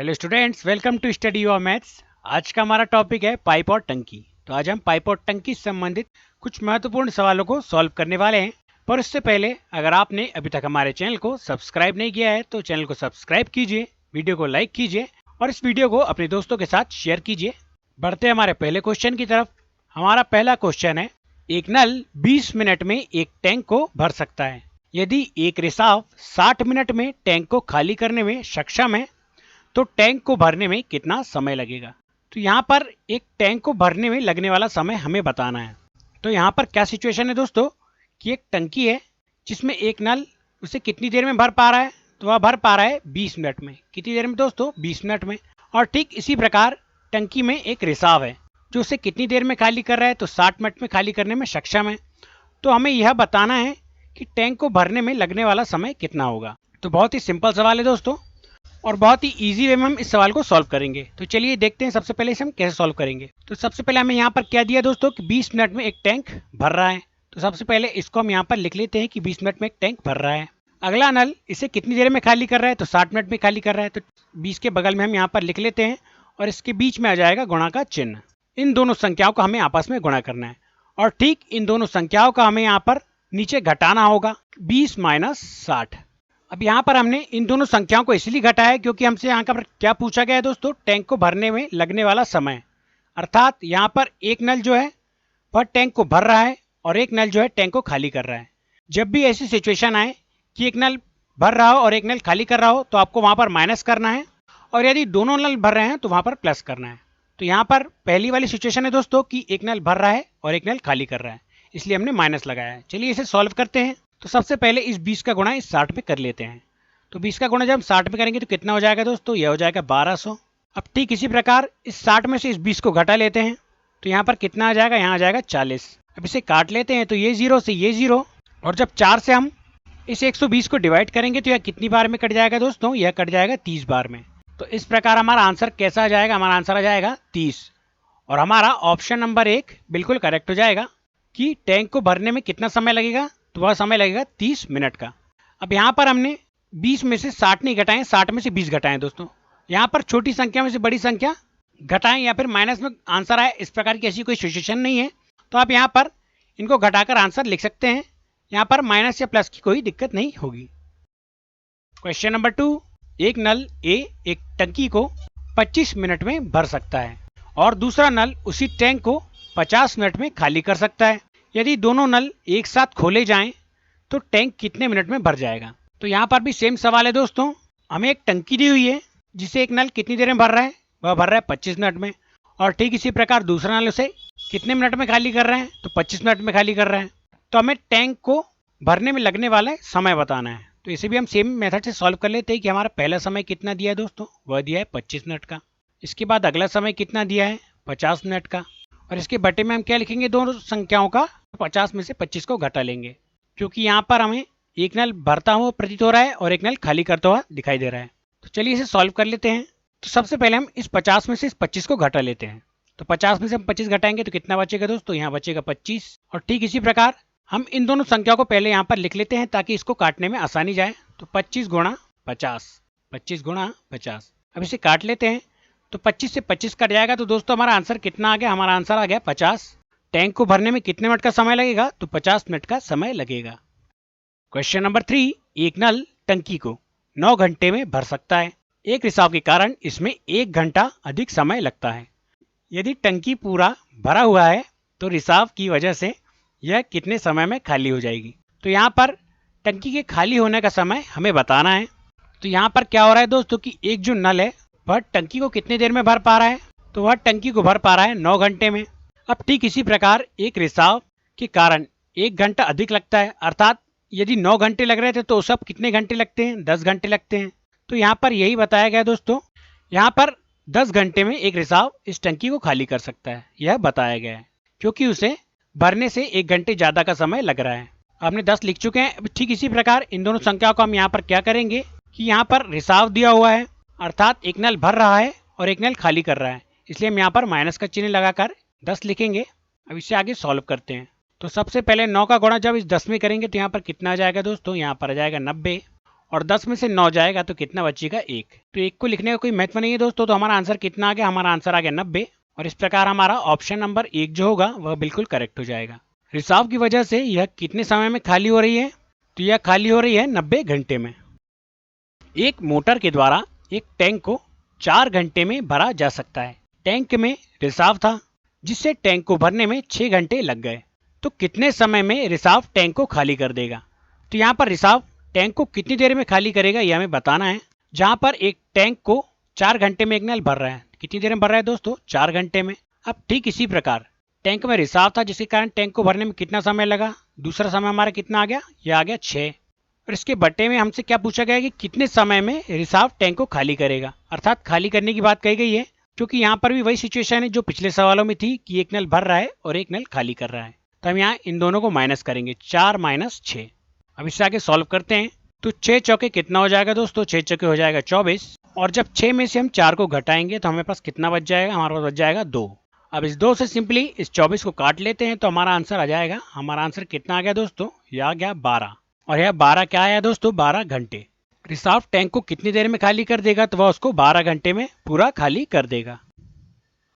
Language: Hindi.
Hello students, welcome to study your maths. आज का हमारा टॉपिक है पाइप और टंकी। तो आज हम पाइप और टंकी से संबंधित कुछ महत्वपूर्ण सवालों को सॉल्व करने वाले हैं। पर उससे पहले अगर आपने अभी तक हमारे चैनल को सब्सक्राइब नहीं किया है तो चैनल को सब्सक्राइब कीजिए, वीडियो को लाइक कीजिए और इस वीडियो को अपने दोस्तों के साथ शेयर कीजिए। बढ़ते हमारे पहले क्वेश्चन की तरफ। हमारा पहला क्वेश्चन है, एक नल 20 मिनट में एक टैंक को भर सकता है। यदि एक रिसाव 60 मिनट में टैंक को खाली करने में सक्षम है तो टैंक को भरने में कितना समय लगेगा। तो यहाँ पर एक टैंक को भरने में लगने वाला समय हमें बताना है। तो यहाँ पर क्या सिचुएशन है दोस्तों कि एक टंकी है जिसमें एक नल उसे कितनी देर में भर पा रहा है, तो वह भर पा रहा है 20 मिनट में। कितनी देर में दोस्तों? 20 मिनट में। और ठीक इसी प्रकार टंकी में एक रिसाव है जो उसे कितनी देर में खाली कर रहा है, तो 60 मिनट में खाली करने में सक्षम है। तो हमें यह बताना है कि टैंक को भरने में लगने वाला समय कितना होगा। तो बहुत ही सिंपल सवाल है दोस्तों और बहुत ही इजी वे में हम इस सवाल को सॉल्व करेंगे। तो चलिए देखते हैं सबसे पहले इसे हम कैसे सॉल्व करेंगे। तो सबसे पहले हमें यहाँ पर क्या दिया दोस्तों कि 20 मिनट में एक टैंक भर रहा है। तो सबसे पहले इसको हम यहाँ पर लिख लेते हैं कि 20 मिनट में एक टैंक भर रहा है। अगला नल इसे कितनी देर में खाली कर रहा है, तो 60 मिनट में खाली कर रहा है। तो 20 के बगल में हम यहाँ पर लिख लेते हैं और इसके बीच में आ जाएगा गुणा का चिन्ह। इन दोनों संख्याओं को हमें आपस में गुणा करना है और ठीक इन दोनों संख्याओं का हमें यहाँ पर नीचे घटाना होगा, 20 माइनस 60। अब यहाँ पर हमने इन दोनों संख्याओं को इसलिए घटाया क्योंकि हमसे यहाँ पर क्या पूछा गया है दोस्तों, टैंक को भरने में लगने वाला समय। अर्थात यहाँ पर एक नल जो है वह टैंक को भर रहा है और एक नल जो है टैंक को खाली कर रहा है। जब भी ऐसी सिचुएशन आए कि एक नल भर रहा हो और एक नल खाली कर रहा हो तो आपको वहाँ पर माइनस करना है और यदि दोनों नल भर रहे हैं तो वहाँ पर प्लस करना है। तो यहाँ पर पहली वाली सिचुएशन है दोस्तों कि एक नल भर रहा है और एक नल खाली कर रहा है, इसलिए हमने माइनस लगाया है। चलिए इसे सॉल्व करते हैं। तो सबसे पहले इस 20 का गुणा इस 60 में कर लेते हैं। तो 20 का गुणा जब हम 60 में करेंगे तो कितना हो जाएगा दोस्तों? यह हो जाएगा 1200। अब ठीक इसी प्रकार इस 60 में से इस 20 को घटा लेते हैं तो यहाँ पर कितना आ जाएगा? यहाँ आ जाएगा 40। अब इसे काट लेते हैं तो ये 0 से ये 0 और जब 4 से हम इस 120 को डिवाइड करेंगे तो यह कितनी बार में कट जाएगा दोस्तों? यह कट जाएगा 30 बार में। तो इस प्रकार हमारा आंसर कैसा आ जाएगा? हमारा आंसर आ जाएगा 30 और हमारा ऑप्शन नंबर 1 बिल्कुल करेक्ट हो जाएगा कि टैंक को भरने में कितना समय लगेगा, तो वह समय लगेगा 30 मिनट का। अब यहाँ पर हमने 20 में से 60 नहीं घटाएं, 60 में से 20 घटाएं दोस्तों। यहाँ पर छोटी संख्या में से बड़ी संख्या घटाएं या फिर माइनस में आंसर आए, इस प्रकार की ऐसी कोई सिचुएशन नहीं है। तो आप यहाँ पर इनको घटाकर आंसर लिख सकते हैं। यहाँ पर माइनस या प्लस की कोई दिक्कत नहीं होगी। क्वेश्चन नंबर 2, एक नल ए एक टंकी को 25 मिनट में भर सकता है और दूसरा नल उसी टैंक को 50 मिनट में खाली कर सकता है। यदि दोनों नल एक साथ खोले जाएं तो टैंक कितने मिनट में भर जाएगा। तो यहाँ पर भी सेम सवाल है दोस्तों। हमें एक टंकी दी हुई है जिसे एक नल कितनी देर में भर रहा है, वह भर रहा है 25 मिनट में। और ठीक इसी प्रकार दूसरा नल उसे कितने मिनट में खाली कर रहा है, तो 25 मिनट में खाली कर रहा है। तो हमें टैंक को भरने में लगने वाला समय बताना है। तो इसे भी हम सेम मेथड से सॉल्व कर लेते हैं कि हमारा पहला समय कितना दिया है दोस्तों, वह दिया है 25 मिनट का। इसके बाद अगला समय कितना दिया है, 50 मिनट का। और इसके बटे में हम क्या लिखेंगे, दोनों संख्याओं का 50 में से 25 को घटा लेंगे क्योंकि यहाँ पर हमें एक नल भरता हुआ प्रतीत हो रहा है और एक नल खाली करता हुआ दिखाई दे रहा है। तो चलिए इसे सॉल्व कर लेते हैं। तो सबसे पहले हम इस 50 में से इस 25 को घटा लेते हैं। तो 50 में से हम 25 घटाएंगे तो कितना बचेगा दोस्तों? यहाँ बचेगा 25। और ठीक इसी प्रकार हम इन दोनों संख्याओं को पहले यहाँ पर लिख लेते हैं ताकि इसको काटने में आसानी जाए। तो 25 गुणा 50, 25 गुणा 50। अब इसे काट लेते हैं तो 25 से 25 कट जाएगा। तो दोस्तों हमारा आंसर कितना आ गया? हमारा आंसर आ गया 50। टैंक को भरने में कितने मिनट का समय लगेगा? तो 50 मिनट का समय लगेगा। क्वेश्चन नंबर 3, एक नल टंकी को 9 घंटे में भर सकता है। एक रिसाव के कारण इसमें 1 घंटा अधिक समय लगता है। यदि टंकी पूरा भरा हुआ है तो रिसाव की वजह से यह कितने समय में खाली हो जाएगी। तो यहाँ पर टंकी के खाली होने का समय हमें बताना है। तो यहाँ पर क्या हो रहा है दोस्तों कि एक जो नल है वह टंकी को कितने देर में भर पा रहा है, तो वह टंकी को भर पा रहा है 9 घंटे में। अब ठीक इसी प्रकार एक रिसाव के कारण 1 घंटा अधिक लगता है। अर्थात यदि 9 घंटे लग रहे थे तो सब कितने घंटे लगते हैं? 10 घंटे लगते हैं। तो यहाँ पर यही बताया गया दोस्तों, यहाँ पर 10 घंटे में एक रिसाव इस टंकी को खाली कर सकता है, यह बताया गया है क्योंकि उसे भरने से 1 घंटे ज़्यादा का समय लग रहा है। आपने 10 लिख चुके हैं। ठीक इसी प्रकार इन दोनों संख्याओं को हम यहाँ पर क्या करेंगे कि यहाँ पर रिसाव दिया हुआ है, अर्थात एक नल भर रहा है और एक नल खाली कर रहा है, इसलिए हम यहाँ पर माइनस का चिन्ह लगाकर 10 लिखेंगे। अब इसे आगे सॉल्व करते हैं। तो सबसे पहले 9 का गुणा जब इस 10 में करेंगे तो यहाँ पर कितना आ जाएगा दोस्तों? यहाँ पर आ जाएगा 90 और 10 में से 9 जाएगा तो कितना बचेगा 1। तो 1 को लिखने का कोई महत्व नहीं है दोस्तों। तो हमारा आंसर कितना आ गया, हमारा आंसर आ गया 90। और इस प्रकार हमारा ऑप्शन नंबर 1 जो होगा वह बिल्कुल करेक्ट हो जाएगा। रिसाव की वजह से यह कितने समय में खाली हो रही है, तो यह खाली हो रही है 90 घंटे में। एक मोटर के द्वारा एक टैंक को 4 घंटे में भरा जा सकता है। टैंक में रिसाव था जिससे टैंक को भरने में 6 घंटे लग गए, तो कितने समय में रिसाव टैंक को खाली कर देगा। तो यहाँ पर रिसाव टैंक को कितनी देर में खाली करेगा यह हमें बताना है। जहाँ पर एक टैंक को 4 घंटे में एक नल भर रहा है, कितनी देर में भर रहा है दोस्तों, 4 घंटे में। अब ठीक इसी प्रकार टैंक में रिसाव था जिसके कारण टैंक को भरने में कितना समय लगा, दूसरा समय हमारा कितना आ गया, यह आ गया 6। और इसके बट्टे में हमसे क्या पूछा गया कि कितने समय में रिसाव टैंक को खाली करेगा, अर्थात खाली करने की बात कही गई है। क्योंकि यहाँ पर भी वही सिचुएशन है जो पिछले सवालों में थी कि एक नल भर रहा है और एक नल खाली कर रहा है। तो हम यहाँ इन दोनों को माइनस करेंगे, 4 - 6। अब इससे आगे सॉल्व करते हैं। तो 6 चौके कितना हो जाएगा दोस्तों, 6 चौके हो जाएगा 24। और जब 6 में से हम 4 को घटाएंगे तो हमारे पास कितना बच जाएगा, हमारे पास बच जाएगा 2। अब इस 2 से सिंपली इस 24 को काट लेते हैं तो हमारा आंसर आ जाएगा। हमारा आंसर कितना आ गया दोस्तों, यह आ गया 12। और यह 12 क्या आया दोस्तों, 12 घंटे। रिसाव टैंक को कितनी देर में खाली कर देगा, तो वह उसको 12 घंटे में पूरा खाली कर देगा।